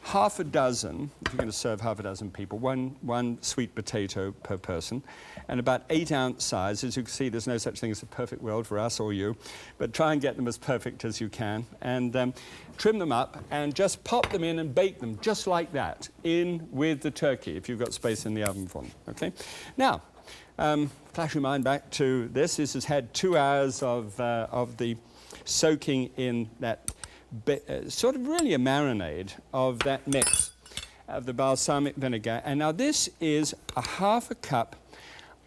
half a dozen, if you're going to serve half a dozen people, one sweet potato per person, and about 8-ounce size. As you can see, there's no such thing as a perfect world for us or you, but try and get them as perfect as you can, and trim them up, and just pop them in and bake them just like that, in with the turkey, if you've got space in the oven for them, okay? Now, flash your mind back to this. This has had 2 hours of the soaking in that sort of really a marinade of that mix of the balsamic vinegar. And now this is a half a cup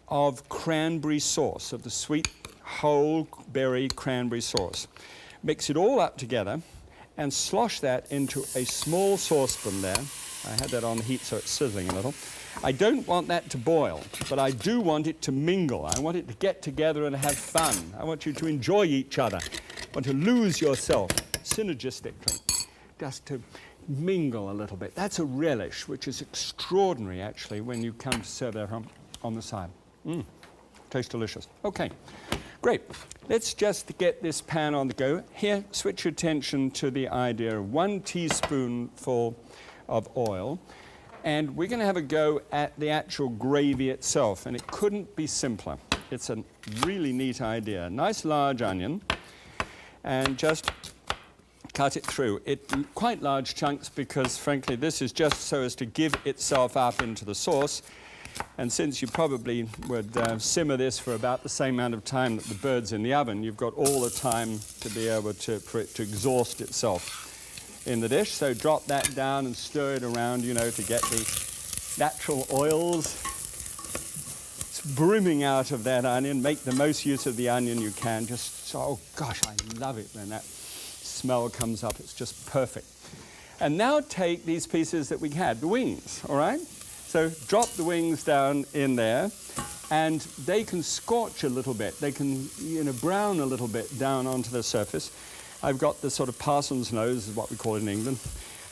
of cranberry sauce, of the sweet whole berry cranberry sauce. Mix it all up together and slosh that into a small saucepan there. I had that on the heat so it's sizzling a little. I don't want that to boil, but I do want it to mingle. I want it to get together and have fun. I want you to enjoy each other. I want to lose yourself synergistically, just to mingle a little bit. That's a relish, which is extraordinary, actually, when you come to serve that on the side. Tastes delicious. Okay, great. Let's just get this pan on the go. Here, switch your attention to the idea of 1 teaspoonful of oil, and we're going to have a go at the actual gravy itself, and it couldn't be simpler. It's a really neat idea. Nice large onion, and just cut it through. Quite large chunks because, frankly, this is just so as to give itself up into the sauce. And since you probably would simmer this for about the same amount of time that the bird's in the oven, you've got all the time to be able for it to exhaust itself in the dish. So drop that down and stir it around, you know, to get the natural oils brimming out of that onion. Make the most use of the onion you can. Oh gosh, I love it when that smell comes up. It's just perfect. And now take these pieces that we had, the wings, all right? So drop the wings down in there, and they can scorch a little bit. They can, you know, brown a little bit down onto the surface. I've got the sort of parson's nose, is what we call it in England,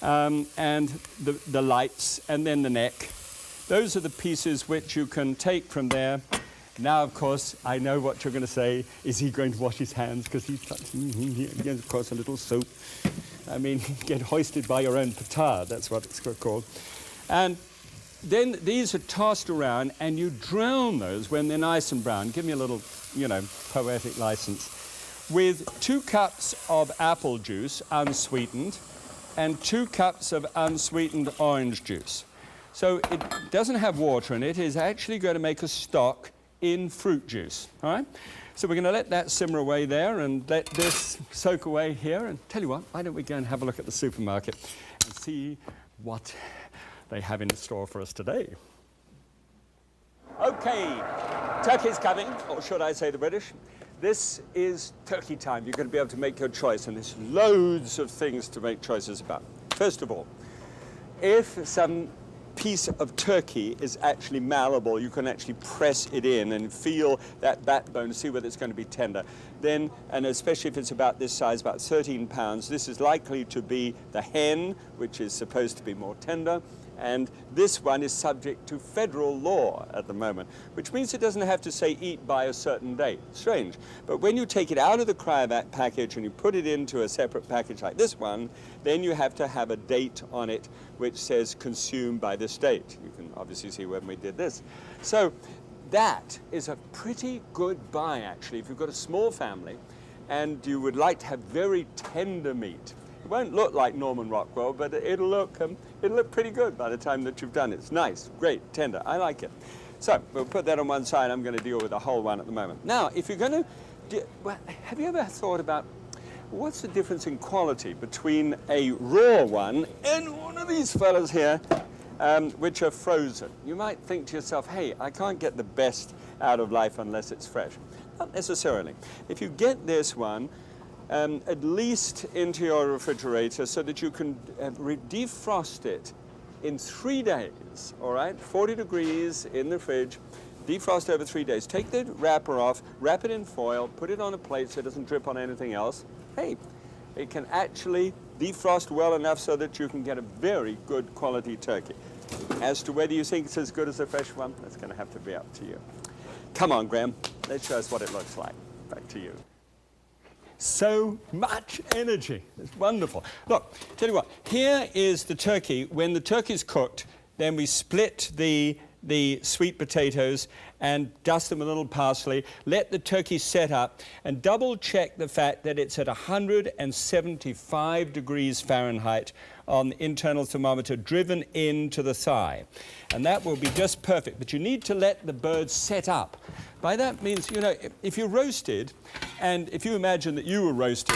and the lights, and then the neck. Those are the pieces which you can take from there. Now, of course, I know what you're going to say. Is he going to wash his hands? Because he's again, of course, a little soap. I mean, get hoisted by your own petard. That's what it's called. And then these are tossed around, and you drown those when they're nice and brown. Give me a little, you know, poetic license. With 2 cups of apple juice, unsweetened, and 2 cups of unsweetened orange juice. So it doesn't have water in it. It is actually going to make a stock in fruit juice, all right? So we're going to let that simmer away there and let this soak away here. And tell you what, why don't we go and have a look at the supermarket and see what they have in store for us today. Okay, turkey's coming, or should I say the British. This is turkey time. You're going to be able to make your choice, and there's loads of things to make choices about. First of all, if some piece of turkey is actually malleable, you can actually press it in and feel that backbone, see whether it's going to be tender. Then, and especially if it's about this size, about 13 pounds, this is likely to be the hen, which is supposed to be more tender. And this one is subject to federal law at the moment, which means it doesn't have to say eat by a certain date. Strange. But when you take it out of the cryovac package and you put it into a separate package like this one, then you have to have a date on it which says consumed by this date. You can obviously see when we did this. So that is a pretty good buy, actually, if you've got a small family and you would like to have very tender meat. It won't look like Norman Rockwell, but it'll look pretty good by the time that you've done it. It's nice, great, tender. I like it. So we'll put that on one side. I'm going to deal with the whole one at the moment. Now, if you're going to, have you ever thought about what's the difference in quality between a raw one and one of these fellas here, which are frozen? You might think to yourself, hey, I can't get the best out of life unless it's fresh. Not necessarily. If you get this one, at least into your refrigerator so that you can defrost it in 3 days, all right? 40 degrees in the fridge, defrost over 3 days. Take the wrapper off, wrap it in foil, put it on a plate so it doesn't drip on anything else. Hey, it can actually defrost well enough so that you can get a very good quality turkey. As to whether you think it's as good as a fresh one, that's going to have to be up to you. Come on, Graham, let's show us what it looks like. Back to you. So much energy. It's wonderful. Look, tell you what, here is the turkey. When the turkey's cooked, then we split the sweet potatoes and dust them with a little parsley, let the turkey set up, and double check the fact that it's at 175 degrees Fahrenheit on the internal thermometer driven into the thigh. And that will be just perfect, but you need to let the bird set up. By that means, you know, if you roasted, and if you imagine that you were roasted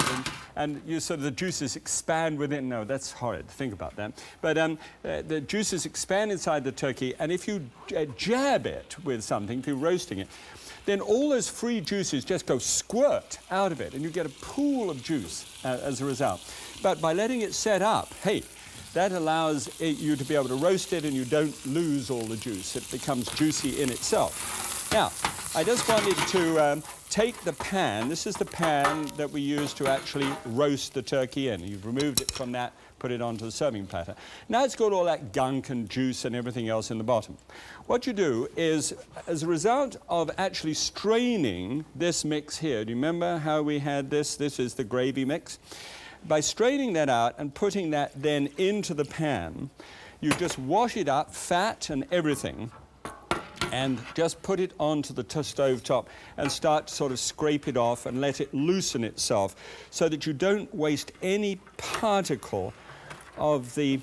and you sort of the juices expand within, no, that's horrid, think about that. But the juices expand inside the turkey, and if you jab it with something, if you're roasting it, then all those free juices just go squirt out of it, and you get a pool of juice as a result. But by letting it set up, hey, that allows you to be able to roast it and you don't lose all the juice. It becomes juicy in itself. Now, I just wanted to take the pan. This is the pan that we use to actually roast the turkey in. You've removed it from that, put it onto the serving platter. Now it's got all that gunk and juice and everything else in the bottom. What you do is, as a result of actually straining this mix here, do you remember how we had this? This is the gravy mix. By straining that out and putting that then into the pan, you just wash it up, fat and everything, and just put it onto the stove top and start to sort of scrape it off and let it loosen itself so that you don't waste any particle of the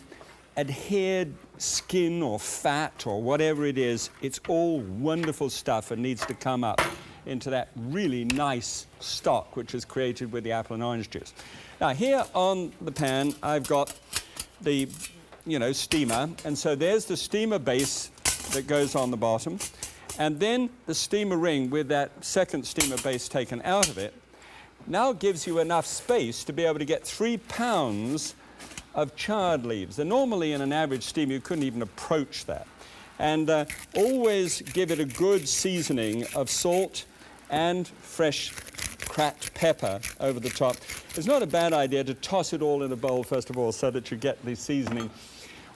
adhered skin or fat or whatever it is. It's all wonderful stuff and needs to come up into that really nice stock which is created with the apple and orange juice. Now here on the pan I've got the, steamer, and so there's the steamer base that goes on the bottom, and then the steamer ring with that second steamer base taken out of it now gives you enough space to be able to get 3 pounds of chard leaves. And normally in an average steamer you couldn't even approach that. And always give it a good seasoning of salt and fresh cracked pepper over the top. It's not a bad idea to toss it all in a bowl first of all so that you get the seasoning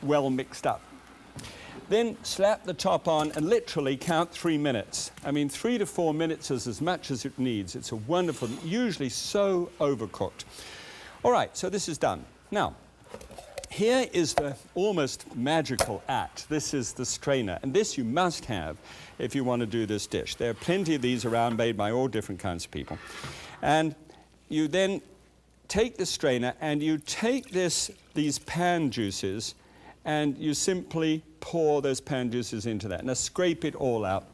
well mixed up. Then slap the top on and literally count 3 minutes. I mean, 3 to 4 minutes is as much as it needs. It's a wonderful, usually so overcooked. All right, so this is done. Now, here is the almost magical act. This is the strainer, and this you must have if you want to do this dish. There are plenty of these around made by all different kinds of people. And you then take the strainer and you take these pan juices and you simply pour those pan juices into that. Now scrape it all out.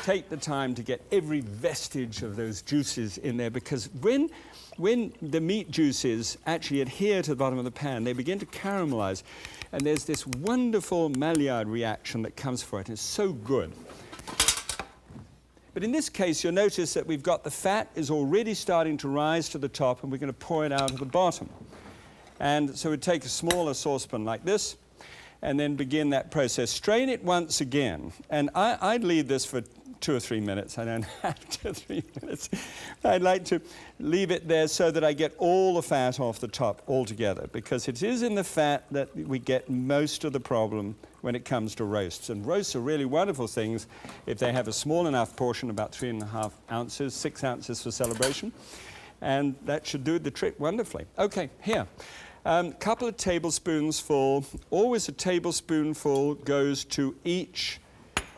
Take the time to get every vestige of those juices in there, because when the meat juices actually adhere to the bottom of the pan, they begin to caramelize, and there's this wonderful Maillard reaction that comes for it. It's so good. But in this case, you'll notice that we've got the fat is already starting to rise to the top, and we're going to pour it out at the bottom. And so we take a smaller saucepan like this, and then begin that process. Strain it once again, and I'd leave this for 2 or 3 minutes. I don't have 2 or 3 minutes. I'd like to leave it there so that I get all the fat off the top altogether, because it is in the fat that we get most of the problem when it comes to roasts. And roasts are really wonderful things if they have a small enough portion, about 3.5 ounces, 6 ounces for celebration, and that should do the trick wonderfully. Okay, here. Couple of tablespoons full. Always a tablespoonful goes to each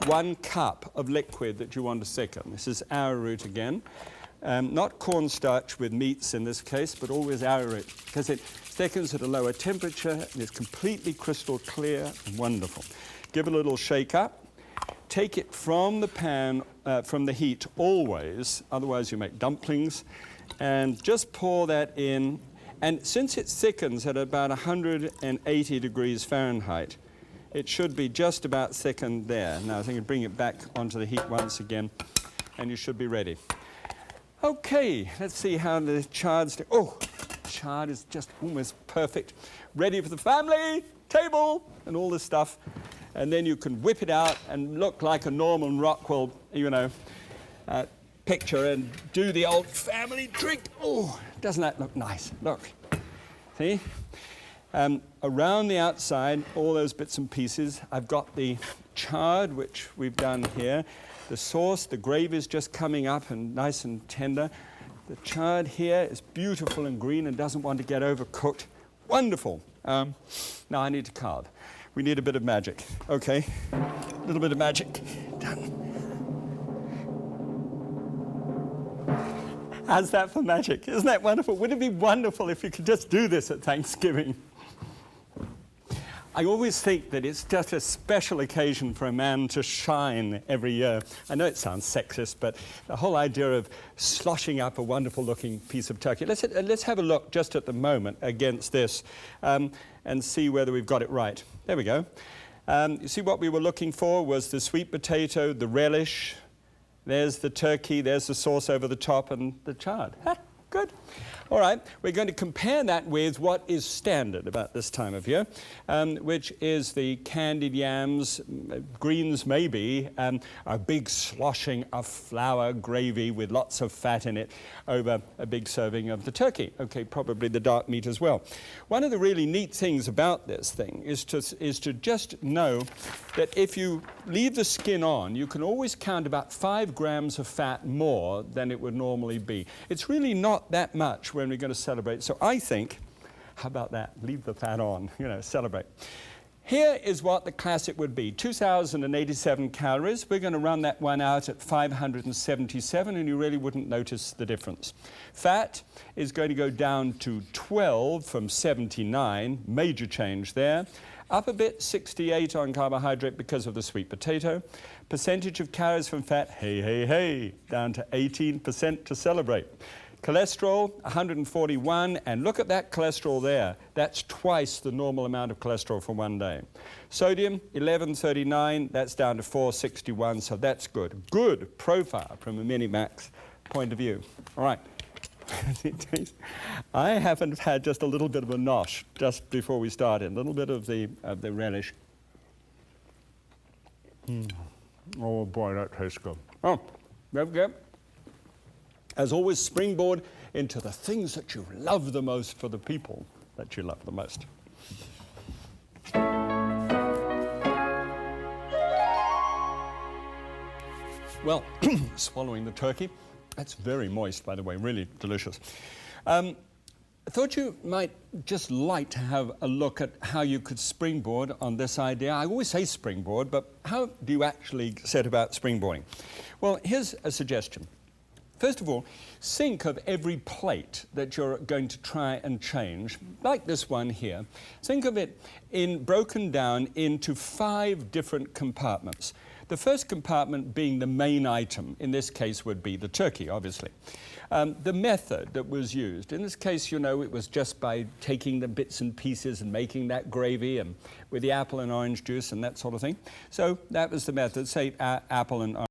1 cup of liquid that you want to thicken. This is arrowroot again. Not cornstarch with meats in this case, but always arrowroot, because it thickens at a lower temperature and is completely crystal clear and wonderful. Give it a little shake up. Take it from the pan, from the heat always, otherwise you make dumplings, and just pour that in. And since it thickens at about 180 degrees Fahrenheit, it should be just about thickened there. Now I think you bring it back onto the heat once again, and you should be ready. Okay, let's see how the chard's doing. Oh, chard is just almost perfect. Ready for the family table and all this stuff. And then you can whip it out and look like a Norman Rockwell, picture, and do the old family drink. Oh, doesn't that look nice? Look, see? Around the outside, all those bits and pieces, I've got the chard, which we've done here. The sauce, the gravy is just coming up and nice and tender. The chard here is beautiful and green and doesn't want to get overcooked. Wonderful. Now I need to carve. We need a bit of magic. Okay, a little bit of magic. Done. How's that for magic? Isn't that wonderful? Wouldn't it be wonderful if you could just do this at Thanksgiving? I always think that it's just a special occasion for a man to shine every year. I know it sounds sexist, but the whole idea of sloshing up a wonderful-looking piece of turkey. Let's have a look just at the moment against this and see whether we've got it right. There we go. You see, what we were looking for was the sweet potato, the relish. There's the turkey, there's the sauce over the top, and the chard. Good. All right, we're going to compare that with what is standard about this time of year, which is the candied yams, greens maybe, a big sloshing of flour gravy with lots of fat in it over a big serving of the turkey. Okay, probably the dark meat as well. One of the really neat things about this thing is to just know that if you leave the skin on, you can always count about 5 grams of fat more than it would normally be. It's really not that much when we're going to celebrate. So I think, how about that? Leave the fat on, celebrate. Here is what the classic would be, 2,087 calories. We're going to run that one out at 577, and you really wouldn't notice the difference. Fat is going to go down to 12 from 79, major change there. Up a bit, 68 on carbohydrate because of the sweet potato. Percentage of calories from fat, hey, down to 18% to celebrate. Cholesterol, 141, and look at that cholesterol there. That's twice the normal amount of cholesterol for one day. Sodium, 1139, that's down to 461, so that's good. Good profile from a Minimax point of view. All right. I happen to have had just a little bit of a nosh just before we started, a little bit of the relish. Oh boy, that tastes good. Oh, there we go. As always, springboard into the things that you love the most for the people that you love the most. Well, swallowing the turkey. That's very moist, by the way, really delicious. I thought you might just like to have a look at how you could springboard on this idea. I always say springboard, but how do you actually set about springboarding? Well, here's a suggestion. First of all, think of every plate that you're going to try and change, like this one here. Think of it broken down into 5 different compartments. The first compartment being the main item, in this case would be the turkey, obviously. The method that was used, in this case, you know, it was just by taking the bits and pieces and making that gravy and with the apple and orange juice and that sort of thing. So that was the method, say apple and orange.